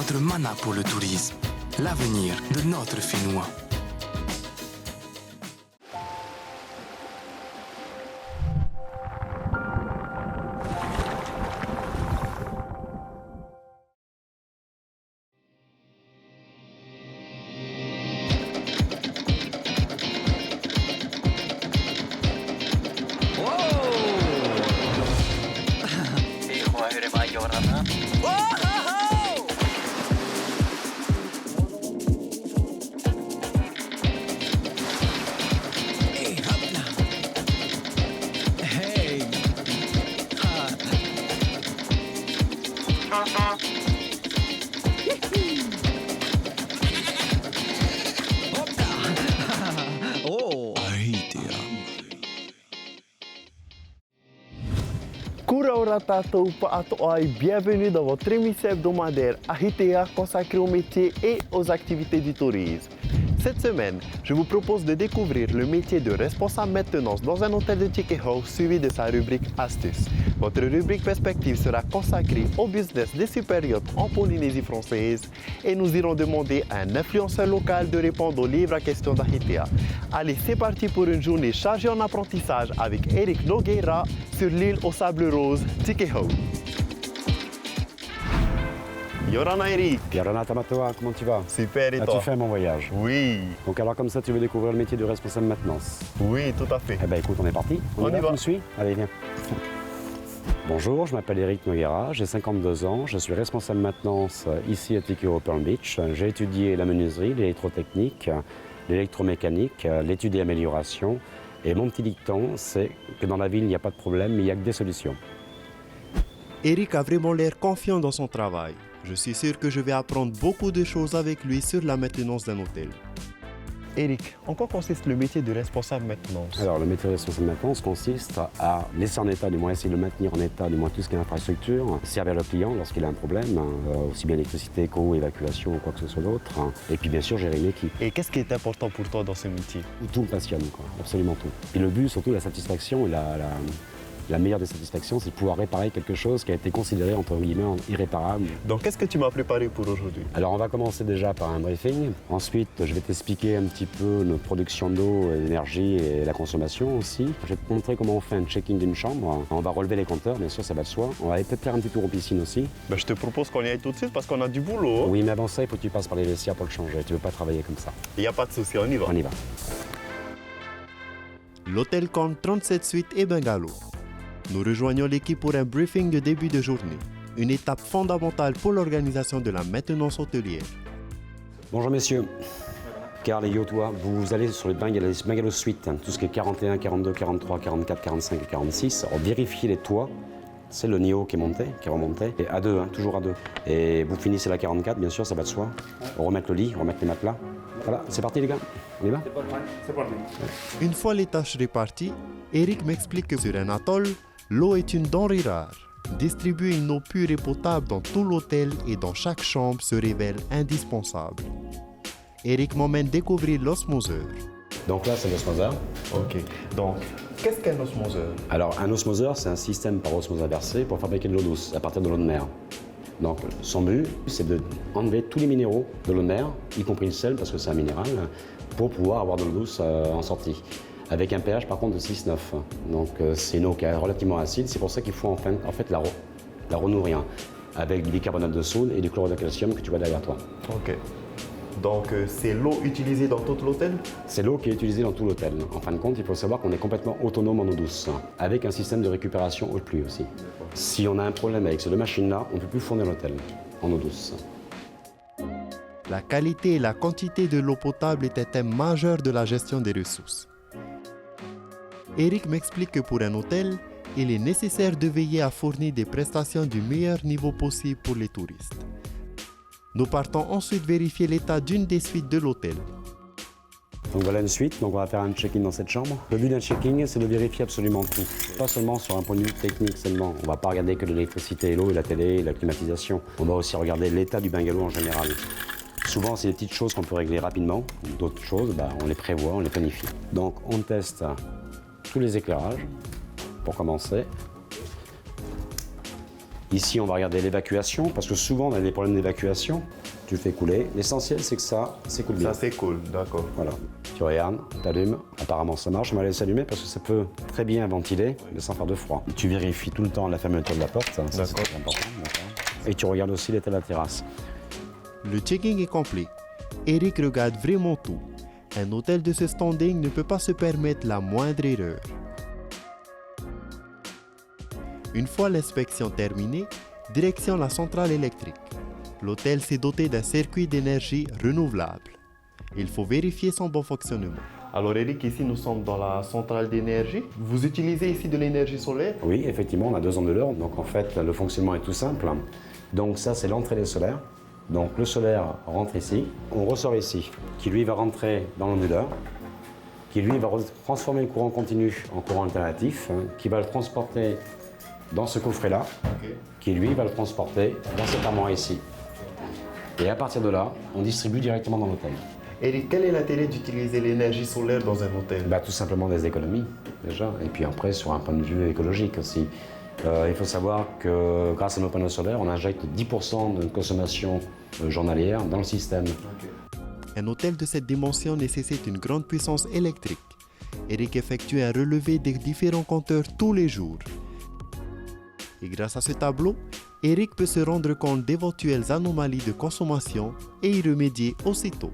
notre mana pour le tourisme, l'avenir de notre Finnois. Kuraura tatou pa'atoai, bienvenue dans votre émission hebdomadaire Ahitea consacrée aux métiers et aux activités du tourisme. Cette semaine, je vous propose de découvrir le métier de responsable maintenance dans un hôtel de Tikehau suivi de sa rubrique Astuces. Votre rubrique Perspective sera consacrée au business des superyachts en Polynésie française et nous irons demander à un influenceur local de répondre aux livres à questions d'Ahitea. Allez, c'est parti pour une journée chargée en apprentissage avec Eric Nogueira sur l'île aux sables roses, Tikehau. Yorana Eric. Yorana Tamatoa, comment tu vas? Super, et toi? As-tu fait mon voyage? Oui. Donc alors comme ça, tu veux découvrir le métier de responsable maintenance? Oui, tout à fait. Eh bien écoute, on est parti. On y va. Tu me suis? Allez, viens. Bonjour, je m'appelle Eric Nogueira, j'ai 52 ans, je suis responsable maintenance ici à Tikehau Palm Beach. J'ai étudié la menuiserie, l'électrotechnique, l'électromécanique, l'étude et amélioration. Et mon petit dicton, c'est que dans la ville, il n'y a pas de problème, mais il n'y a que des solutions. Eric a vraiment l'air confiant dans son travail. Je suis sûr que je vais apprendre beaucoup de choses avec lui sur la maintenance d'un hôtel. Eric, en quoi consiste le métier de responsable maintenance? Alors, le métier de responsable maintenance consiste à laisser en état, du moins essayer de maintenir en état, du moins tout ce qui est infrastructure, servir le client lorsqu'il a un problème, aussi bien électricité, éco, évacuation ou quoi que ce soit d'autre. Et puis bien sûr, gérer une équipe. Et qu'est-ce qui est important pour toi dans ce métier? Tout me passionne, quoi, absolument tout. Et le but, surtout la satisfaction et la meilleure des satisfactions, c'est de pouvoir réparer quelque chose qui a été considéré entre guillemets irréparable. Donc qu'est-ce que tu m'as préparé pour aujourd'hui? Alors on va commencer déjà par un briefing. Ensuite, je vais t'expliquer un petit peu notre production d'eau, l'énergie et la consommation aussi. Je vais te montrer comment on fait un check-in d'une chambre. On va relever les compteurs, bien sûr, ça va de soi. On va peut-être faire un petit tour aux piscines aussi. Je te propose qu'on y aille tout de suite parce qu'on a du boulot. Oui, mais avant ça, il faut que tu passes par les vestiaires pour le changer. Tu ne veux pas travailler comme ça. Il n'y a pas de souci, on y va. On y va. L'hôtel compte 37 suites et bungalows. Nous rejoignons l'équipe pour un briefing de début de journée, une étape fondamentale pour l'organisation de la maintenance hôtelière. Bonjour messieurs. Carl et Yotoa, vous allez sur les bungalows suites, tout ce qui est 41, 42, 43, 44, 45 et 46. Alors vérifiez les toits, c'est le niveau qui est monté, qui est remonté, et à deux, toujours à deux. Et vous finissez la 44, bien sûr, ça va de soi. On remet le lit, on remet les matelas. Voilà, c'est parti les gars, on y va? C'est parti. Une fois les tâches réparties, Eric m'explique que sur un atoll, l'eau est une denrée rare. Distribuer une eau pure et potable dans tout l'hôtel et dans chaque chambre se révèle indispensable. Eric m'emmène découvrir l'osmoseur. Donc là, c'est l'osmoseur. Ok, donc qu'est-ce qu'un osmoseur? Alors, un osmoseur, c'est un système par osmose inversée pour fabriquer de l'eau douce à partir de l'eau de mer. Donc, son but, c'est d'enlever tous les minéraux de l'eau de mer, y compris le sel, parce que c'est un minéral, pour pouvoir avoir de l'eau douce en sortie. Avec un pH par contre de 6,9. Donc c'est une eau qui est relativement acide, c'est pour ça qu'il faut en fait la renourrir avec du bicarbonate de soude et du chlorure de calcium que tu vois derrière toi. Ok. Donc c'est l'eau utilisée dans tout l'hôtel? C'est l'eau qui est utilisée dans tout l'hôtel. En fin de compte, il faut savoir qu'on est complètement autonome en eau douce, avec un système de récupération haute pluie aussi. Si on a un problème avec ces deux machines-là, on ne peut plus fournir l'hôtel en eau douce. La qualité et la quantité de l'eau potable est un thème majeur de la gestion des ressources. Eric m'explique que pour un hôtel, il est nécessaire de veiller à fournir des prestations du meilleur niveau possible pour les touristes. Nous partons ensuite vérifier l'état d'une des suites de l'hôtel. Donc voilà une suite, donc on va faire un check-in dans cette chambre. Le but d'un check-in, c'est de vérifier absolument tout. Pas seulement sur un point de vue technique seulement. On ne va pas regarder que l'électricité et l'eau et la télé et la climatisation. On va aussi regarder l'état du bungalow en général. Souvent, c'est des petites choses qu'on peut régler rapidement. D'autres choses, on les prévoit, on les planifie. Donc on teste tous les éclairages, pour commencer. Ici, on va regarder l'évacuation, parce que souvent, on a des problèmes d'évacuation. Tu le fais couler. L'essentiel, c'est que ça s'écoule bien. Ça c'est cool, d'accord. Voilà. Tu regardes, tu allumes. Apparemment, ça marche. On va laisser allumer parce que ça peut très bien ventiler, mais sans faire de froid. Tu vérifies tout le temps la fermeture de la porte. Ça, c'est très important. Et tu regardes aussi l'état de la terrasse. Le checking est complet. Eric regarde vraiment tout. Un hôtel de ce standing ne peut pas se permettre la moindre erreur. Une fois l'inspection terminée, direction la centrale électrique. L'hôtel s'est doté d'un circuit d'énergie renouvelable. Il faut vérifier son bon fonctionnement. Alors Eric, ici nous sommes dans la centrale d'énergie. Vous utilisez ici de l'énergie solaire? Oui, effectivement, on a 2 onduleurs. Donc en fait, le fonctionnement est tout simple. Donc ça, c'est l'entrée des solaires. Donc le solaire rentre ici. On ressort ici, qui lui va rentrer dans l'onduleur, qui lui va transformer le courant continu en courant alternatif, qui va le transporter dans ce coffret-là, qui lui va le transporter dans cet armoire ici. Et à partir de là, on distribue directement dans l'hôtel. Eric, quel est l'intérêt d'utiliser l'énergie solaire dans un hôtel? Tout simplement des économies, déjà. Et puis après, sur un point de vue écologique aussi. Il faut savoir que grâce à nos panneaux solaires, on injecte 10% de consommation journalière dans le système. Un hôtel de cette dimension nécessite une grande puissance électrique. Eric effectue un relevé des différents compteurs tous les jours. Et grâce à ce tableau, Eric peut se rendre compte d'éventuelles anomalies de consommation et y remédier aussitôt.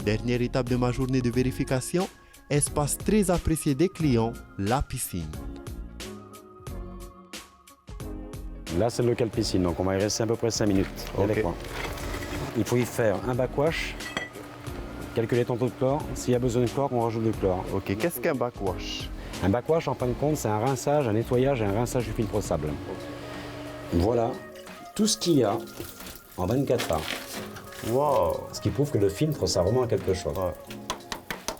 Dernière étape de ma journée de vérification, espace très apprécié des clients, la piscine. Là, c'est le local piscine, donc on va y rester à peu près 5 minutes. Ok. Il faut y faire un backwash, calculer ton taux de chlore. S'il y a besoin de chlore, on rajoute du chlore. Ok, qu'est-ce qu'un backwash? Un backwash, en fin de compte, c'est un rinçage, un nettoyage et un rinçage du filtre sable. Voilà tout ce qu'il y a en 24 heures. Wow! Ce qui prouve que le filtre, ça remonte à quelque chose.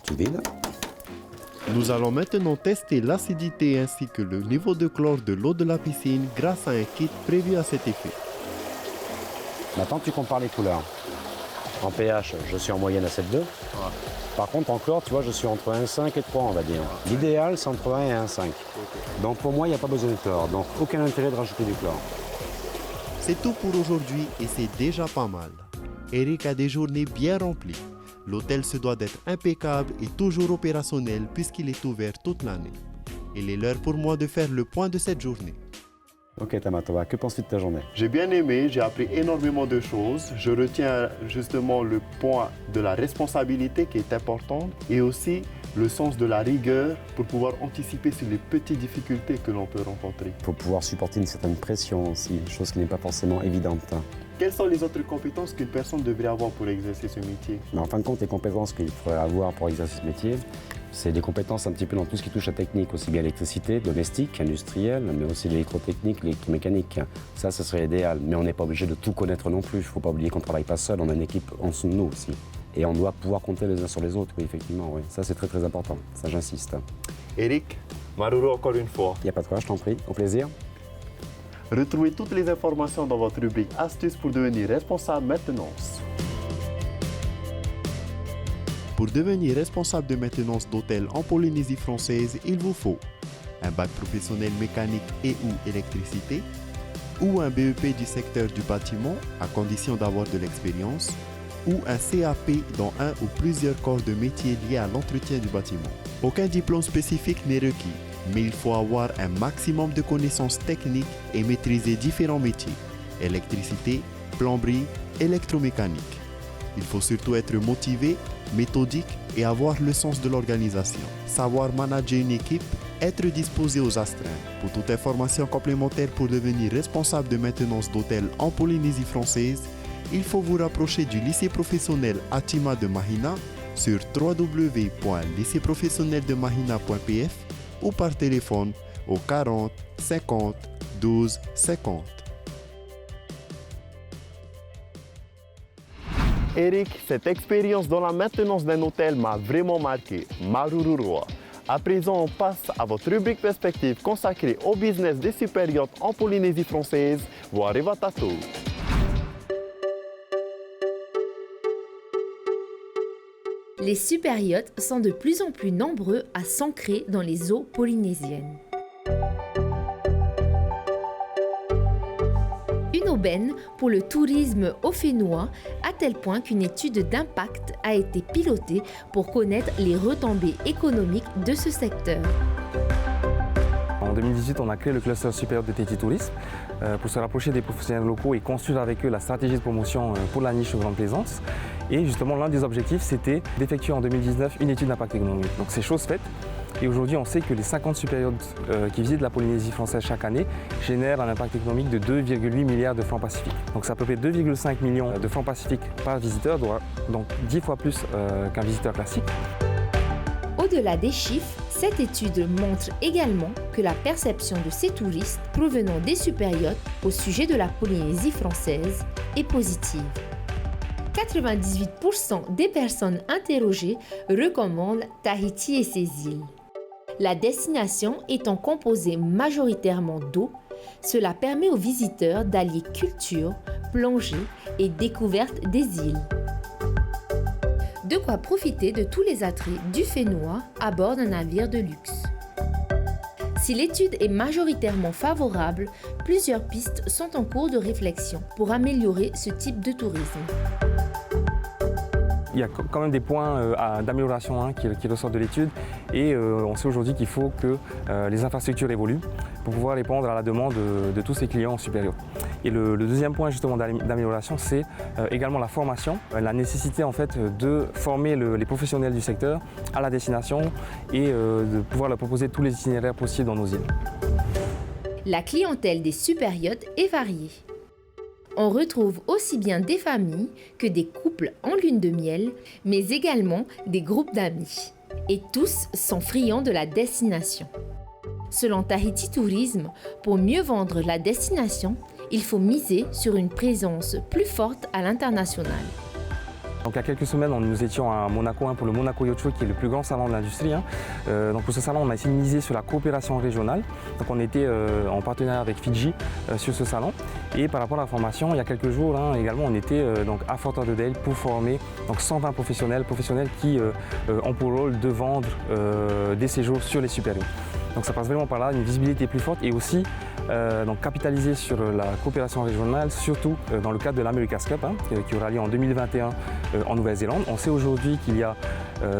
Tu vides. Nous allons maintenant tester l'acidité ainsi que le niveau de chlore de l'eau de la piscine grâce à un kit prévu à cet effet. Maintenant, tu compares les couleurs. En pH, je suis en moyenne à 7,2. Par contre, en chlore, tu vois, je suis entre 1,5 et 3, on va dire. L'idéal, c'est entre 1 et 1,5. Donc pour moi, il n'y a pas besoin de chlore. Donc aucun intérêt de rajouter du chlore. C'est tout pour aujourd'hui et c'est déjà pas mal. Eric a des journées bien remplies. L'hôtel se doit d'être impeccable et toujours opérationnel puisqu'il est ouvert toute l'année. Il est l'heure pour moi de faire le point de cette journée. Ok Tamatova, que penses-tu de ta journée? J'ai bien aimé, j'ai appris énormément de choses. Je retiens justement le point de la responsabilité qui est importante et aussi le sens de la rigueur pour pouvoir anticiper sur les petites difficultés que l'on peut rencontrer. Il faut pouvoir supporter une certaine pression aussi, chose qui n'est pas forcément évidente. Quelles sont les autres compétences qu'une personne devrait avoir pour exercer ce métier? Mais en fin de compte, les compétences qu'il faudrait avoir pour exercer ce métier, c'est des compétences un petit peu dans tout ce qui touche à technique, aussi bien électricité, domestique, industrielle, mais aussi l'électrotechnique, l'électromécanique. Ça, ce serait idéal. Mais on n'est pas obligé de tout connaître non plus. Il ne faut pas oublier qu'on ne travaille pas seul, on a une équipe en dessous de nous aussi. Et on doit pouvoir compter les uns sur les autres, oui, effectivement. Oui. Ça, c'est très très important. Ça, j'insiste. Eric, Maruru encore une fois. Il n'y a pas de quoi, je t'en prie. Au plaisir. Retrouvez toutes les informations dans votre rubrique Astuces pour devenir responsable maintenance. Pour devenir responsable de maintenance d'hôtel en Polynésie française, il vous faut un bac professionnel mécanique et ou électricité ou un BEP du secteur du bâtiment à condition d'avoir de l'expérience ou un CAP dans un ou plusieurs corps de métier liés à l'entretien du bâtiment. Aucun diplôme spécifique n'est requis, mais il faut avoir un maximum de connaissances techniques et maîtriser différents métiers, électricité, plomberie, électromécanique. Il faut surtout être motivé, méthodique et avoir le sens de l'organisation. Savoir manager une équipe, être disposé aux astreintes. Pour toute information complémentaire pour devenir responsable de maintenance d'hôtel en Polynésie française, il faut vous rapprocher du lycée professionnel Atima de Mahina sur www.lycéeprofessionneldeMahina.pf ou par téléphone au 40 50 12 50. Eric, cette expérience dans la maintenance d'un hôtel m'a vraiment marqué. Marururua. À présent, on passe à votre rubrique perspective consacrée au business des super yachts en Polynésie française. Voire Tato. Les super yachts sont de plus en plus nombreux à s'ancrer dans les eaux polynésiennes. Une aubaine pour le tourisme haut-fénois, à tel point qu'une étude d'impact a été pilotée pour connaître les retombées économiques de ce secteur. En 2018, on a créé le cluster supérieur de Tahiti Tourisme pour se rapprocher des professionnels locaux et construire avec eux la stratégie de promotion pour la niche Grande Plaisance. Et justement, l'un des objectifs, c'était d'effectuer en 2019 une étude d'impact économique. Donc c'est chose faite. Et aujourd'hui, on sait que les 50 supériotes qui visitent la Polynésie française chaque année génèrent un impact économique de 2,8 milliards de francs pacifiques. Donc c'est à peu près 2,5 millions de francs pacifiques par visiteur, donc 10 fois plus qu'un visiteur classique. Au-delà des chiffres, cette étude montre également que la perception de ces touristes provenant des superyachts au sujet de la Polynésie française est positive. 98% des personnes interrogées recommandent Tahiti et ses îles. La destination étant composée majoritairement d'eau, cela permet aux visiteurs d'allier culture, plongée et découverte des îles. De quoi profiter de tous les attraits du Fénois à bord d'un navire de luxe. Si l'étude est majoritairement favorable, plusieurs pistes sont en cours de réflexion pour améliorer ce type de tourisme. Il y a quand même des points d'amélioration qui ressortent de l'étude et on sait aujourd'hui qu'il faut que les infrastructures évoluent pour pouvoir répondre à la demande de tous ces clients supérieurs. Et le deuxième point justement d'amélioration, c'est également la formation, la nécessité en fait de former les professionnels du secteur à la destination et de pouvoir leur proposer tous les itinéraires possibles dans nos îles. La clientèle des superyachts est variée. On retrouve aussi bien des familles que des couples en lune de miel, mais également des groupes d'amis. Et tous sont friands de la destination. Selon Tahiti Tourisme, pour mieux vendre la destination, il faut miser sur une présence plus forte à l'international. Donc, il y a quelques semaines, nous étions à Monaco pour le Monaco Yacht Show, qui est le plus grand salon de l'industrie. Donc pour ce salon, on a essayé de miser sur la coopération régionale. Donc on était en partenariat avec Fidji sur ce salon. Et par rapport à la formation, il y a quelques jours également, on était à Fort Lauderdale pour former 120 professionnels qui ont pour rôle de vendre des séjours sur les supérieurs. Donc ça passe vraiment par là, une visibilité plus forte et aussi capitaliser sur la coopération régionale, surtout dans le cadre de l'America's Cup qui aura lieu en 2021 en Nouvelle-Zélande. On sait aujourd'hui qu'il y a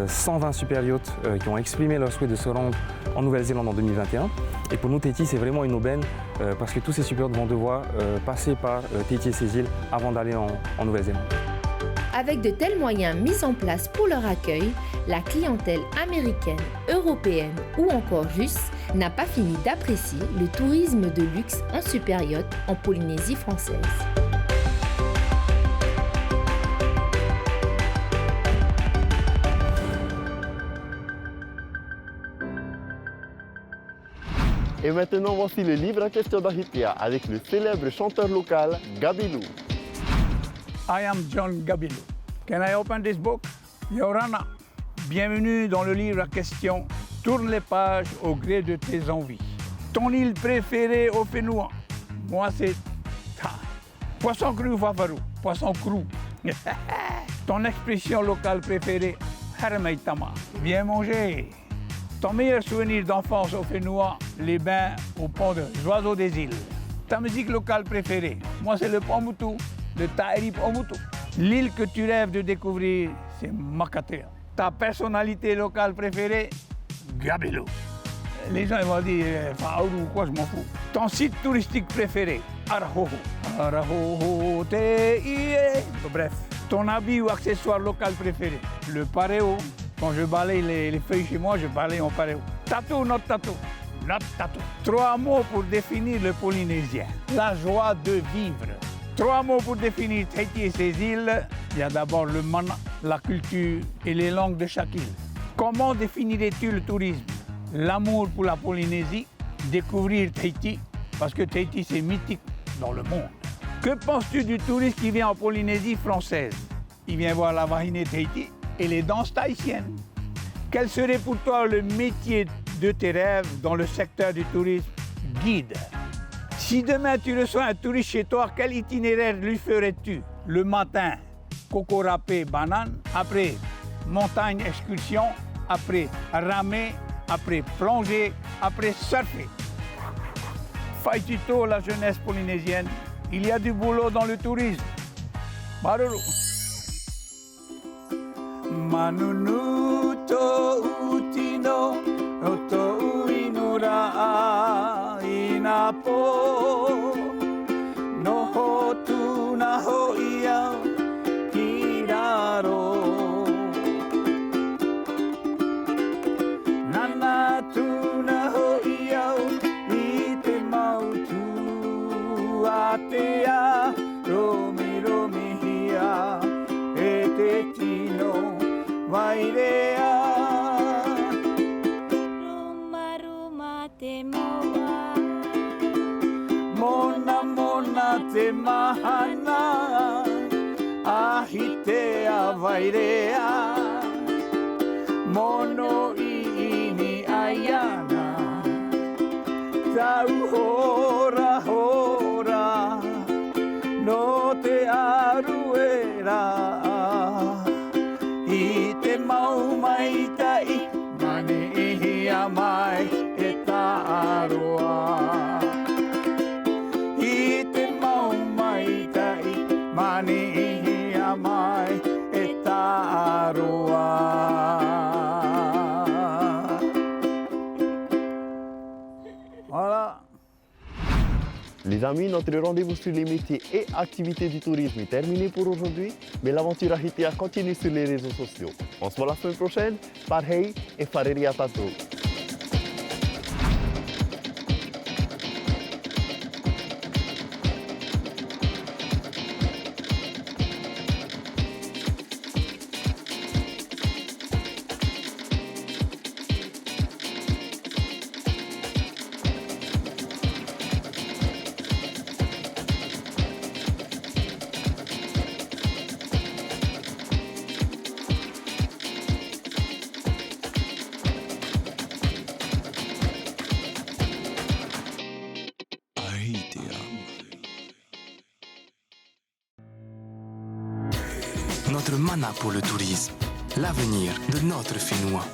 120 superyachts qui ont exprimé leur souhait de se rendre en Nouvelle-Zélande en 2021. Et pour nous, Tahiti, c'est vraiment une aubaine parce que tous ces superyachts vont devoir passer par Tahiti et ses îles avant d'aller en Nouvelle-Zélande. Avec de tels moyens mis en place pour leur accueil, la clientèle américaine, européenne ou encore russe n'a pas fini d'apprécier le tourisme de luxe en superyacht en Polynésie française. Et maintenant, voici le livre en question d'Ahitea avec le célèbre chanteur local Gabilou. I am John Gabilou. Can I open this book? Yorana, bienvenue dans le livre à question. Tourne les pages au gré de tes envies. Ton île préférée au Fénois? Moi, c'est poisson cru Fafarou, poisson cru. Ton expression locale préférée? Harmeitama, bien manger. Ton meilleur souvenir d'enfance au Fénois? Les bains au pont de Oiseaux des îles. Ta musique locale préférée? Moi, c'est le Pombutu. Le Tairi Pombutu. L'île que tu rêves de découvrir, c'est Makatea. Ta personnalité locale préférée? Gabilou. Les gens vont dire Faourou ou quoi, je m'en fous. Ton site touristique préféré? Arahoho. Arahoho te ie. Bref. Ton habit ou accessoire local préféré? Le pareo. Quand je balaye les feuilles chez moi, je balaye en pareo. Tatou ou not tatou? Not tatou. 3 mots pour définir le Polynésien. La joie de vivre. 3 mots pour définir Tahiti et ses îles. Il y a d'abord le mana, la culture et les langues de chaque île. Comment définirais-tu le tourisme? L'amour pour la Polynésie, découvrir Tahiti, parce que Tahiti c'est mythique dans le monde. Que penses-tu du touriste qui vient en Polynésie française? Il vient voir la Vahinée Tahiti et les danses tahitiennes. Quel serait pour toi le métier de tes rêves dans le secteur du tourisme? Guide. Si demain tu reçois un touriste chez toi, quel itinéraire lui ferais-tu? Le matin, coco râpé, banane. Après, montagne, excursion. Après, ramer. Après, plonger. Après, surfer. Faille tuto la jeunesse polynésienne. il y a du boulot dans le tourisme. Maruru. Manunu to utino to uinura inapo no hotu na hoia hiraro nana tu na hoia ite mautu atea romi romi hia e te tino Vairea Ruma ruma te moa Mona mona te mahana Ahitea vairea Mono ini ayana Tau hora hora No te aruera I te mau mai tai, mane ihia mai e tā aroa. I te mau mai tai, mane ihia mai e tā aroa. Voilà. Les amis, notre rendez-vous sur les métiers et activités du tourisme est terminé pour aujourd'hui, mais l'aventure Ahitea continue sur les réseaux sociaux. On se voit la semaine prochaine. Parhei et Fareria Tato. Notre mana pour le tourisme, l'avenir de notre Finnois.